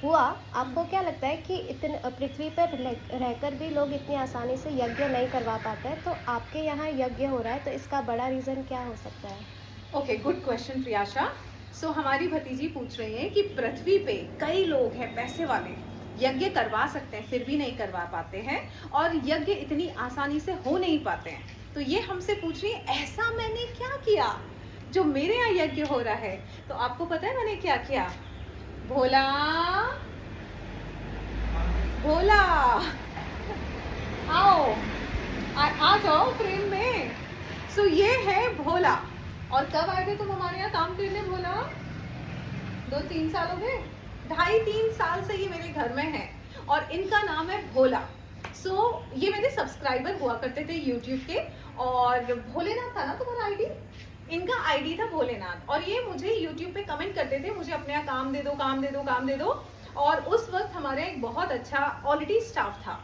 हुआ, आपको क्या लगता है कि इतने पृथ्वी पर रहकर भी लोग इतनी आसानी से यज्ञ नहीं करवा पाते हैं, तो आपके यहाँ यज्ञ हो रहा है, तो इसका बड़ा रीज़न क्या हो सकता है? Okay, good question Priyasha. So हमारी भतीजी पूछ रही है कि पृथ्वी पे कई लोग हैं पैसे वाले, यज्ञ करवा सकते हैं फिर भी नहीं करवा पाते हैं, और यज्ञ इतनी आसानी से हो नहीं पाते हैं। तो ये हमसे पूछ रही है ऐसा मैंने क्या किया जो मेरे यहाँ यज्ञ हो रहा है। तो आपको पता है मैंने क्या किया? भोला भोला आओ, आ जाओ फ्रेम में। सो ये है भोला। और कब आए थे तुम हमारे यहाँ काम करने भोला? 2-3 साल हो गए? 2.5-3 साल से ये मेरे घर में है और इनका नाम है भोला। ये मेरे सब्सक्राइबर हुआ करते थे यूट्यूब के, और भोलेनाथ था ना तुम्हारा आईडी? इनका आईडी था भोलेनाथ, और ये मुझे यूट्यूब पे कमेंट करते थे मुझे अपने यहाँ काम दे दो, काम दे दो, काम दे दो। और उस वक्त हमारे एक बहुत अच्छा ऑलरेडी स्टाफ था।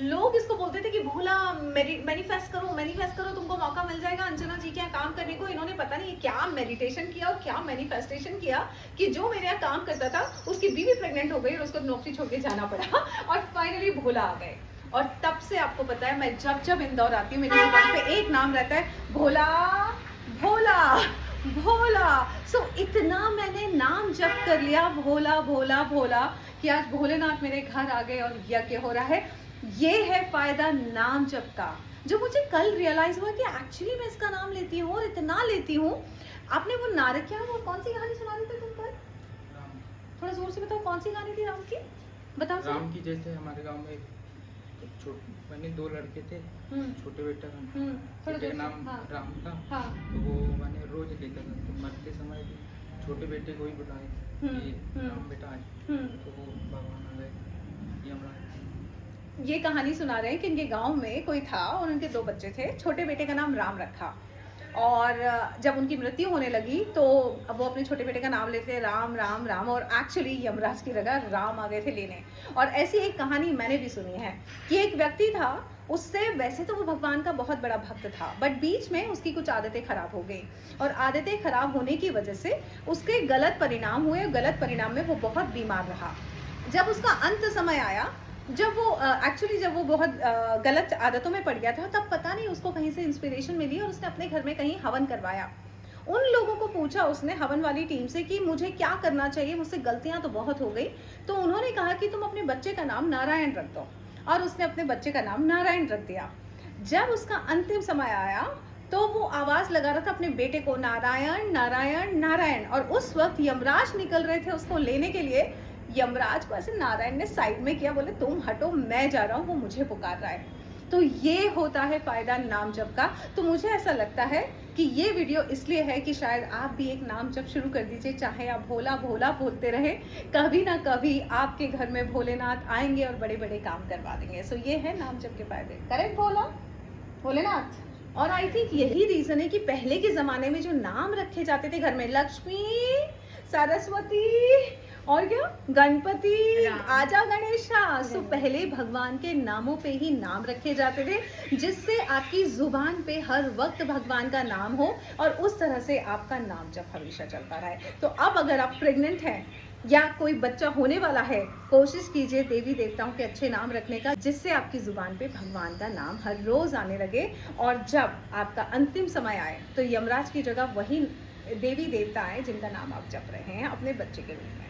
लोग इसको बोलते थे कि भोला मैनिफेस्ट करो, तुमको मौका मिल जाएगा अंजना जी के यहाँ काम करने को। इन्होंने पता नहीं क्या मेडिटेशन किया और क्या मैनिफेस्टेशन किया कि जो मेरे यहाँ काम करता था उसकी बीवी प्रेग्नेंट हो गई और उसको नौकरी छोड़ के जाना पड़ा और फाइनली भोला आ गए। और तब से आपको पता है मैं जब जब इंदौर आती हूँ मेरी दुकान पे एक नाम रहता है, भोला भोला भोला। इतना मैंने नाम जप कर लिया, भोला भोला भोला, कि आज भोलेनाथ मेरे घर आ गए और यज्ञ हो रहा है। ये है फायदा नाम जप का, जो मुझे कल रियलाइज हुआ कि एक्चुअली मैं इसका नाम लेती हूँ और इतना लेती हूँ। आपने वो नारक क्या, वो कौन सी कहानी सुना रहे थे तुम कल? थोड़ा जोर से बताओ, कौन सी कहानी थी राम की? बताओ। राम की जैसे हमारे गांव में मैंने 2 लड़के थे, छोटे बेटा का नाम हाँ। राम था। हाँ। तो वो मैंने रोज लेता था, तो मरते समय भी छोटे बेटे को ही बुलाए कि राम बेटा आज, तो वो भगवान आ गए यमराज। ये कहानी सुना रहे हैं कि इनके गांव में कोई था और उनके 2 बच्चे थे। छोटे बेटे का नाम राम रखा, और जब उनकी मृत्यु होने लगी तो वो अपने छोटे बेटे का नाम लेते राम राम राम, और एक्चुअली यमराज की जगह राम आ गए थे लेने। और ऐसी एक कहानी मैंने भी सुनी है कि एक व्यक्ति था, उससे वैसे तो वो भगवान का बहुत बड़ा भक्त था, बट बीच में उसकी कुछ आदतें खराब हो गई, और आदतें खराब होने की वजह से उसके गलत परिणाम हुए। गलत परिणाम में वो बहुत बीमार रहा। जब उसका अंत समय आया, जब वो बहुत गलत आदतों में पड़ गया था, तब पता नहीं उसको कहीं से इंस्पिरेशन मिली और उसने अपने घर में कहीं हवन करवाया। उन लोगों को पूछा उसने हवन वाली टीम से कि मुझे क्या करना चाहिए, मुझसे गलतियां तो बहुत हो गई। तो उन्होंने कहा कि तुम अपने बच्चे का नाम नारायण रख दो, और उसने अपने बच्चे का नाम नारायण रख दिया। जब उसका अंतिम समय आया तो वो आवाज लगा रहा था अपने बेटे को, नारायण नारायण नारायण, और उस वक्त यमराज निकल रहे थे उसको लेने के लिए। यमराज को ऐसे नारायण ने साइड में किया, बोले तुम हटो, मैं जा रहा हूँ, वो मुझे पुकार रहा है। तो ये होता है फायदा नाम जप का। तो मुझे ऐसा लगता है कि ये वीडियो इसलिए है कि शायद आप भी एक नाम जप शुरू कर दीजिए, चाहे आप भोला भोला बोलते रहे, कभी ना कभी आपके घर में भोलेनाथ आएंगे और बड़े बड़े काम करवा देंगे। ये है नाम जप के फायदे। करेक्ट भोला भोलेनाथ। और आई थिंक यही रीजन है कि पहले के जमाने में जो नाम रखे जाते थे घर में, लक्ष्मी, सरस्वती और क्या, गणपति, आजा गणेशा, पहले भगवान के नामों पे ही नाम रखे जाते थे, जिससे आपकी जुबान पे हर वक्त भगवान का नाम हो और उस तरह से आपका नाम जब हमेशा चलता रहे। तो अब अगर आप प्रेग्नेंट हैं या कोई बच्चा होने वाला है, कोशिश कीजिए देवी देवताओं के अच्छे नाम रखने का, जिससे आपकी जुबान पे भगवान का नाम हर रोज आने लगे। और जब आपका अंतिम समय आए तो यमराज की जगह वही देवी देवता आए जिनका नाम आप जप रहे हैं अपने बच्चे के रूप में।